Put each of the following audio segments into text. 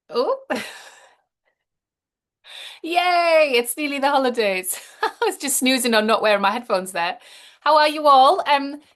Oh, yay! It's nearly the holidays. I was just snoozing on not wearing my headphones there. How are you all?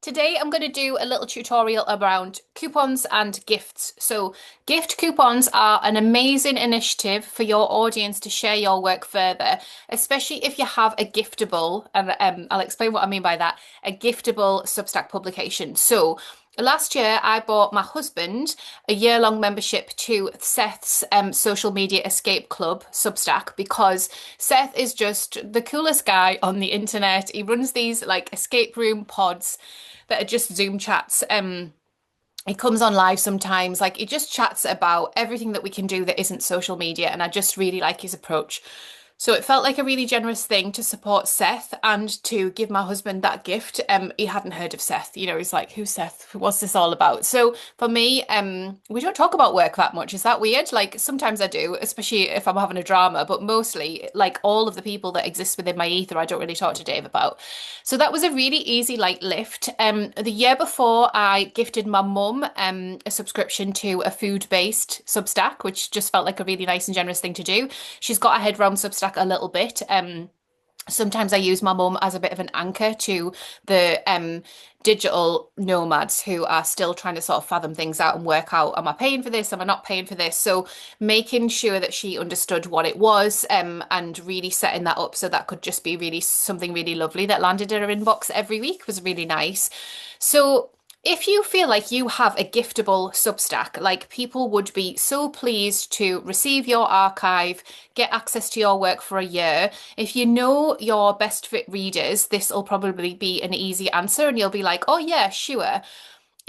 Today I'm going to do a little tutorial around coupons and gifts. So, gift coupons are an amazing initiative for your audience to share your work further, especially if you have a giftable, and I'll explain what I mean by that, a giftable Substack publication. So, last year I bought my husband a year-long membership to Seth's social media escape club, Substack, because Seth is just the coolest guy on the internet. He runs these like escape room pods that are just Zoom chats. He comes on live sometimes, like he just chats about everything that we can do that isn't social media, and I just really like his approach. So it felt like a really generous thing to support Seth and to give my husband that gift. He hadn't heard of Seth, he's like, "Who's Seth? What's this all about?" So for me, we don't talk about work that much. Is that weird? Like sometimes I do, especially if I'm having a drama, but mostly like all of the people that exist within my ether, I don't really talk to Dave about. So that was a really easy light lift. The year before, I gifted my mum a subscription to a food-based Substack, which just felt like a really nice and generous thing to do. She's got her head around Substack a little bit. Sometimes I use my mum as a bit of an anchor to the digital nomads who are still trying to sort of fathom things out and work out, am I paying for this? Am I not paying for this? So making sure that she understood what it was and really setting that up so that could just be really something really lovely that landed in her inbox every week was really nice. So if you feel like you have a giftable Substack, like people would be so pleased to receive your archive, get access to your work for a year. If you know your best fit readers, this will probably be an easy answer and you'll be like, oh yeah, sure.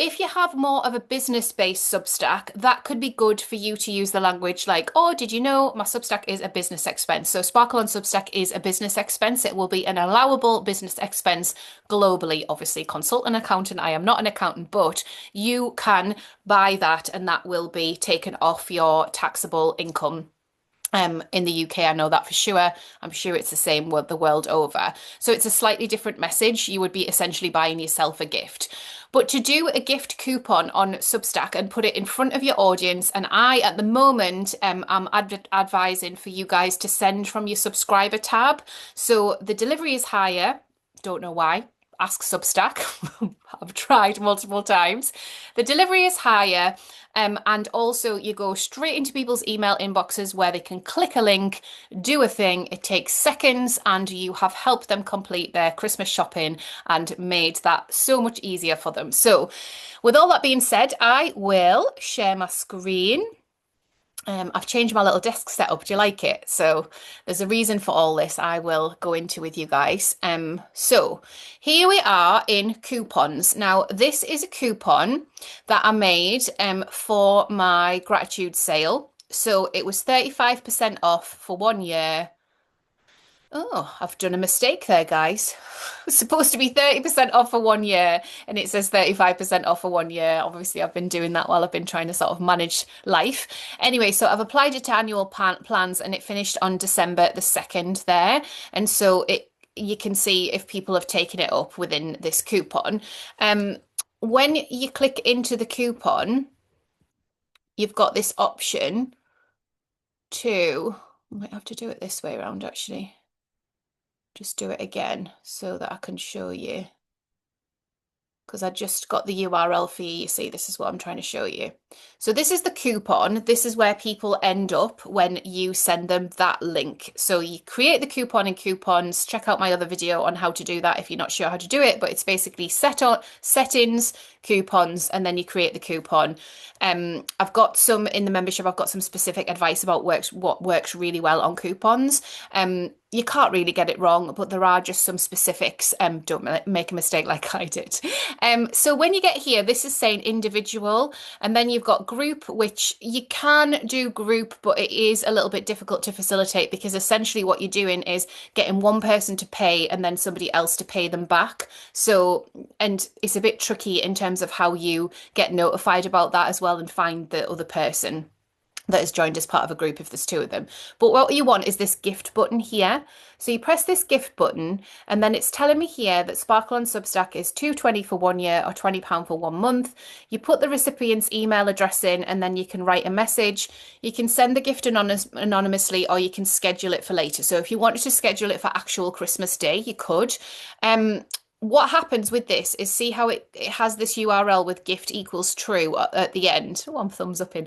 If you have more of a business-based Substack, that could be good for you to use the language like, oh, did you know my Substack is a business expense? So Sparkle on Substack is a business expense. It will be an allowable business expense globally. Obviously, consult an accountant. I am not an accountant, but you can buy that and that will be taken off your taxable income. In the UK, I know that for sure. I'm sure it's the same the world over. So it's a slightly different message. You would be essentially buying yourself a gift. But to do a gift coupon on Substack and put it in front of your audience, and I, at the moment, am advising for you guys to send from your subscriber tab. So the delivery is higher. Don't know why. Ask Substack. I've tried multiple times. The delivery is higher. And also, you go straight into people's email inboxes where they can click a link, do a thing. It takes seconds, and you have helped them complete their Christmas shopping and made that so much easier for them. So, with all that being said, I will share my screen. I've changed my little desk setup. Do you like it? So there's a reason for all this I will go into with you guys. So here we are in coupons. Now, this is a coupon that I made for my gratitude sale. So it was 35% off for 1 year. Oh, I've done a mistake there, guys. It's supposed to be 30% off for 1 year, and it says 35% off for 1 year. Obviously, I've been doing that while I've been trying to sort of manage life. Anyway, so I've applied it to annual plans, and it finished on December the 2nd there. And so you can see if people have taken it up within this coupon. When you click into the coupon, you've got this option to, I might have to do it this way around actually. Just do it again so that I can show you because I just got the URL for you. You see, this is what I'm trying to show you. So this is the coupon. This is where people end up when you send them that link. So you create the coupon in coupons. Check out my other video on how to do that if you're not sure how to do it, but it's basically settings, coupons, and then you create the coupon. I've got some in the membership. I've got some specific advice about what works really well on coupons. You can't really get it wrong, but there are just some specifics. Don't make a mistake like I did. So when you get here, this is saying individual, and then you've got group, which you can do group, but it is a little bit difficult to facilitate because essentially what you're doing is getting one person to pay and then somebody else to pay them back. So, and it's a bit tricky in terms of how you get notified about that as well and find the other person. that has joined as part of a group if there's two of them. But what you want is this gift button here. So you press this gift button, and then it's telling me here that Sparkle on Substack is 220 for 1 year or £20 for 1 month. You put the recipient's email address in, and then you can write a message. You can send the gift anonymously, or you can schedule it for later. So if you wanted to schedule it for actual Christmas Day, you could. What happens with this is see how it has this URL with gift equals true at the end. Oh, I'm thumbs up in.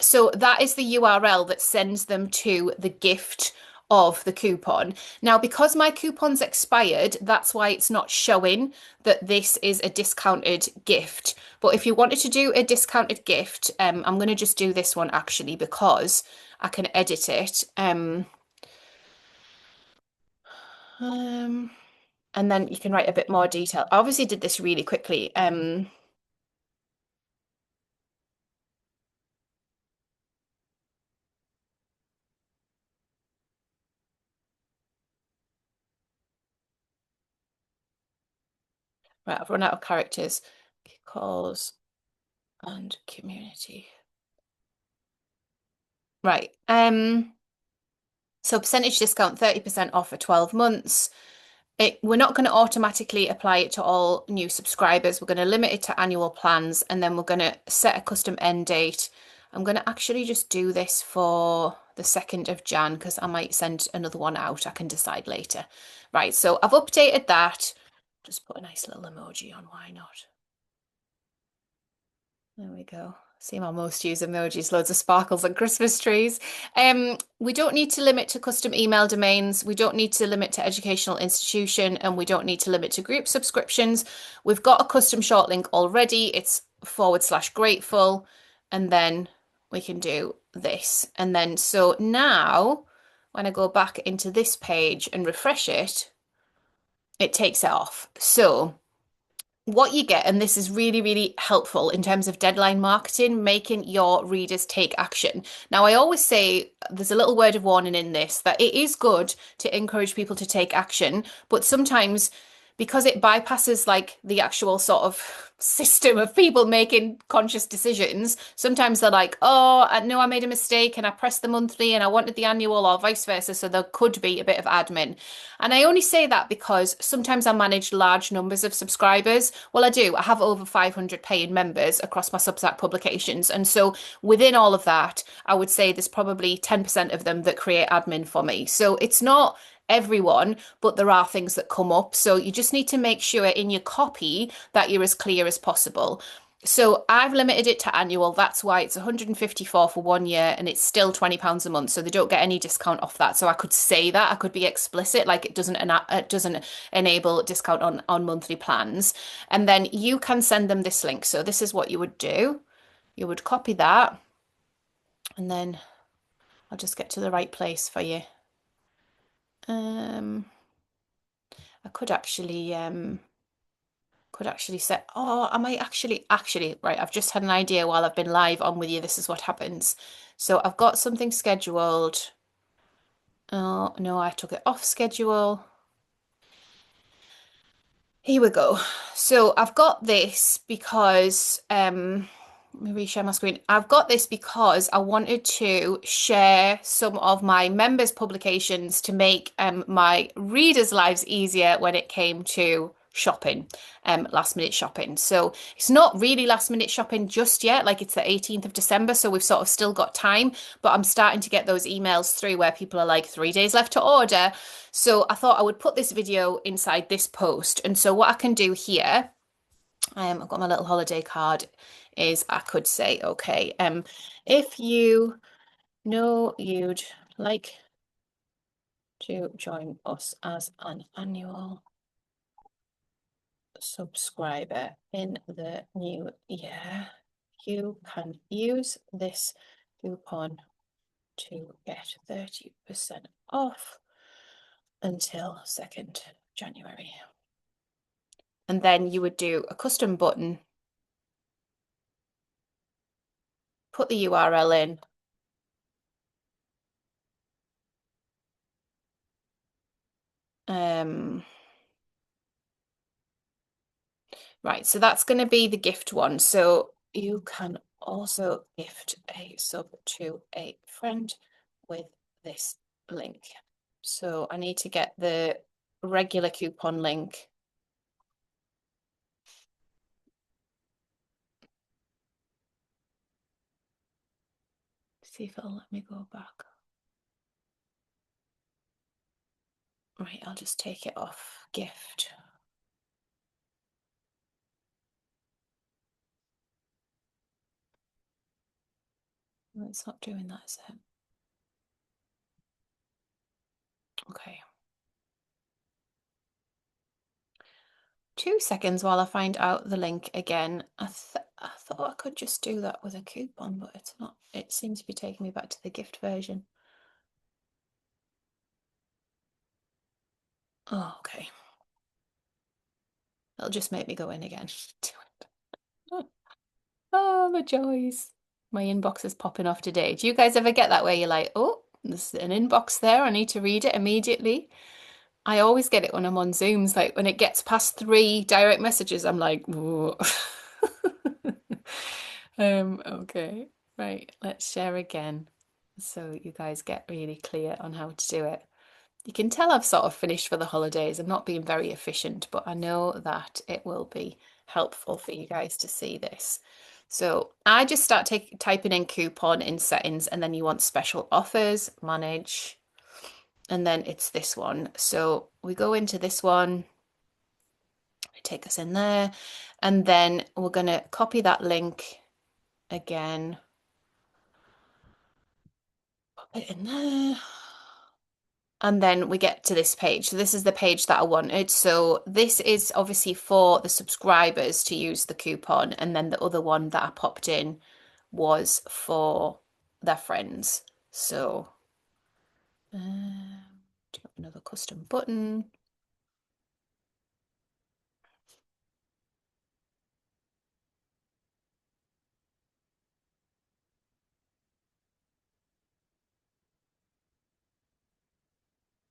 So that is the URL that sends them to the gift of the coupon. Now, because my coupon's expired, that's why it's not showing that this is a discounted gift. But if you wanted to do a discounted gift, I'm going to just do this one actually because I can edit it. Um, and then you can write a bit more detail. I obviously did this really quickly. Right, I've run out of characters. Calls and community. Right. So percentage discount, 30% off for 12 months. We're not going to automatically apply it to all new subscribers. We're going to limit it to annual plans, and then we're going to set a custom end date. I'm going to actually just do this for the 2nd of Jan because I might send another one out. I can decide later. Right, so I've updated that. Just put a nice little emoji on, why not? There we go. See my most used emojis, loads of sparkles and Christmas trees. We don't need to limit to custom email domains. We don't need to limit to educational institution, and we don't need to limit to group subscriptions. We've got a custom short link already. It's /grateful. And then we can do this. And then so now when I go back into this page and refresh it, it takes it off. So what you get, and this is really, really helpful in terms of deadline marketing, making your readers take action. Now, I always say there's a little word of warning in this that it is good to encourage people to take action, but sometimes because it bypasses like the actual sort of system of people making conscious decisions, sometimes they're like, oh, I know I made a mistake and I pressed the monthly and I wanted the annual or vice versa. So there could be a bit of admin. And I only say that because sometimes I manage large numbers of subscribers. Well, I do. I have over 500 paying members across my Substack publications. And so within all of that, I would say there's probably 10% of them that create admin for me. So it's not everyone, but there are things that come up. So you just need to make sure in your copy that you're as clear as possible. So I've limited it to annual. That's why it's 154 for 1 year and it's still £20 a month. So they don't get any discount off that. So I could say that, I could be explicit, like it doesn't enable discount on monthly plans. And then you can send them this link. So this is what you would do. You would copy that, and then I'll just get to the right place for you. I could actually set, oh, I might actually, right, I've just had an idea while I've been live on with you. This is what happens. So I've got something scheduled. Oh, no, I took it off schedule. Here we go. So I've got this because, let me reshare my screen. I've got this because I wanted to share some of my members' publications to make my readers' lives easier when it came to shopping, last minute shopping. So it's not really last minute shopping just yet, like it's the 18th of December, so we've sort of still got time, but I'm starting to get those emails through where people are like 3 days left to order. So I thought I would put this video inside this post. And so what I can do here, I've got my little holiday card, is I could say, okay, if you know you'd like to join us as an annual subscriber in the new year, you can use this coupon to get 30% off until 2nd January. And then you would do a custom button, put the URL in, right, so that's going to be the gift one. So you can also gift a sub to a friend with this link. So I need to get the regular coupon link. See if it'll let me go back. Right, I'll just take it off gift. Well, it's not doing that, is it? Okay. 2 seconds while I find out the link again. I thought I could just do that with a coupon, but it's not. It seems to be taking me back to the gift version. Oh, okay. It'll just make me go in again. Oh, the joys. My inbox is popping off today. Do you guys ever get that where you're like, oh, there's an inbox there, I need to read it immediately? I always get it when I'm on Zooms. Like when it gets past 3 direct messages, I'm like, whoa. Okay, right, let's share again so you guys get really clear on how to do it. You can tell I've sort of finished for the holidays. I'm not being very efficient, but I know that it will be helpful for you guys to see this. So I just start typing in coupon in settings, and then you want special offers, manage, and then it's this one. So we go into this one, take us in there, and then we're going to copy that link again, pop it in there. And then we get to this page. So this is the page that I wanted. So this is obviously for the subscribers to use the coupon. And then the other one that I popped in was for their friends. So do another custom button.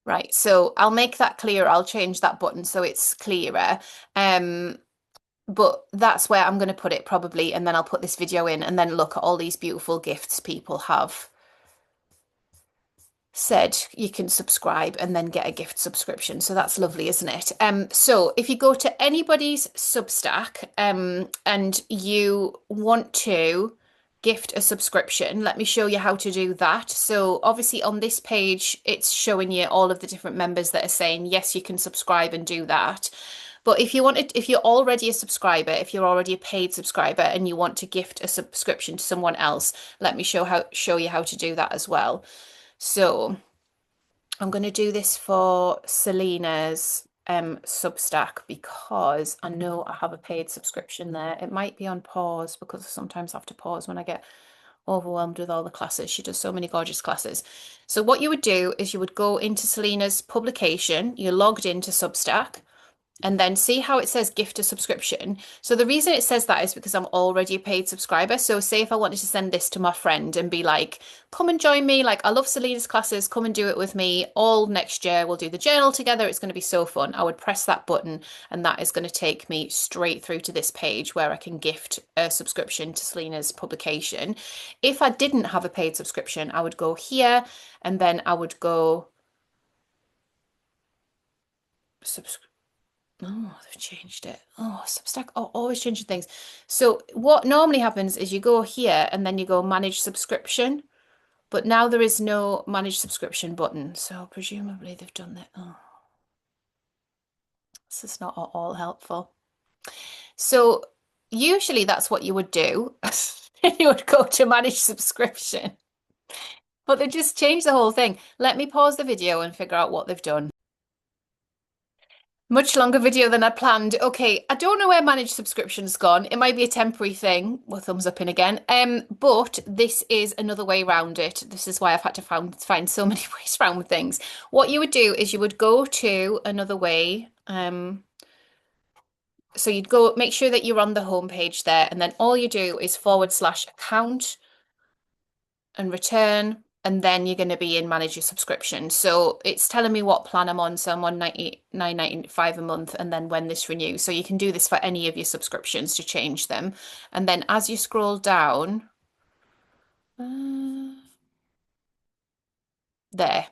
Right, so I'll make that clear. I'll change that button so it's clearer. But that's where I'm going to put it probably, and then I'll put this video in and then look at all these beautiful gifts people have said you can subscribe and then get a gift subscription. So that's lovely, isn't it? So if you go to anybody's Substack and you want to gift a subscription, let me show you how to do that. So obviously on this page, it's showing you all of the different members that are saying, yes, you can subscribe and do that. But if you wanted, if you're already a subscriber, if you're already a paid subscriber and you want to gift a subscription to someone else, let me show you how to do that as well. So I'm going to do this for Selena's Substack because I know I have a paid subscription there. It might be on pause because I sometimes have to pause when I get overwhelmed with all the classes. She does so many gorgeous classes. So what you would do is you would go into Selena's publication, you're logged into Substack, and then see how it says gift a subscription. So the reason it says that is because I'm already a paid subscriber. So say if I wanted to send this to my friend and be like, come and join me. Like, I love Selena's classes. Come and do it with me. All next year, we'll do the journal together. It's going to be so fun. I would press that button and that is going to take me straight through to this page where I can gift a subscription to Selena's publication. If I didn't have a paid subscription, I would go here and then I would go subscribe. Oh, they've changed it. Oh, Substack always changing things. So what normally happens is you go here and then you go manage subscription, but now there is no manage subscription button. So presumably they've done that. Oh, this is not at all helpful. So usually that's what you would do. You would go to manage subscription, but they just changed the whole thing. Let me pause the video and figure out what they've done. Much longer video than I planned. Okay, I don't know where managed subscription's gone. It might be a temporary thing. Well, thumbs up in again. But this is another way around it. This is why I've had to find so many ways around things. What you would do is you would go to another way. So you'd go make sure that you're on the home page there, and then all you do is /account and return. and then you're going to be in manage your subscription. So it's telling me what plan I'm on. So I'm on 99.95 a month, and then when this renews. So you can do this for any of your subscriptions to change them. And then as you scroll down, uh, there,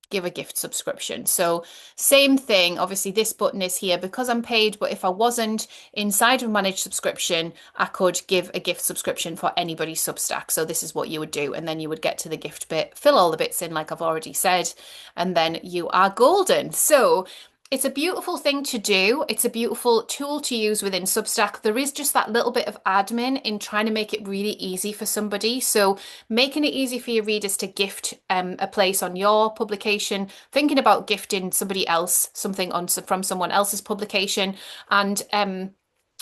give a gift subscription. So same thing, obviously this button is here because I'm paid, but if I wasn't inside of managed subscription, I could give a gift subscription for anybody's Substack. So this is what you would do. And then you would get to the gift bit, fill all the bits in like I've already said, and then you are golden. So it's a beautiful thing to do. It's a beautiful tool to use within Substack. There is just that little bit of admin in trying to make it really easy for somebody. So making it easy for your readers to gift a place on your publication, thinking about gifting somebody else something on from someone else's publication, and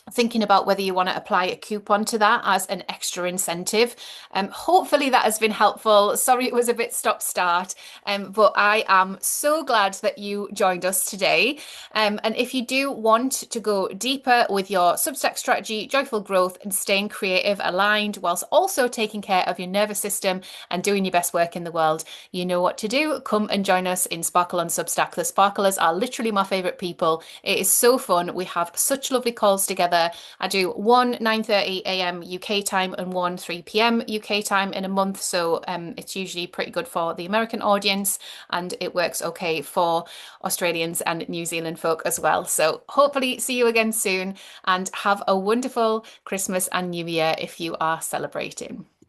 thinking about whether you want to apply a coupon to that as an extra incentive. Hopefully that has been helpful. Sorry it was a bit stop-start, but I am so glad that you joined us today. And if you do want to go deeper with your Substack strategy, joyful growth, and staying creative aligned whilst also taking care of your nervous system and doing your best work in the world, you know what to do. Come and join us in Sparkle on Substack. The Sparklers are literally my favourite people. It is so fun. We have such lovely calls together. I do one 9:30 a.m. UK time and one 3 p.m. UK time in a month. So it's usually pretty good for the American audience, and it works okay for Australians and New Zealand folk as well. So hopefully see you again soon, and have a wonderful Christmas and New Year if you are celebrating.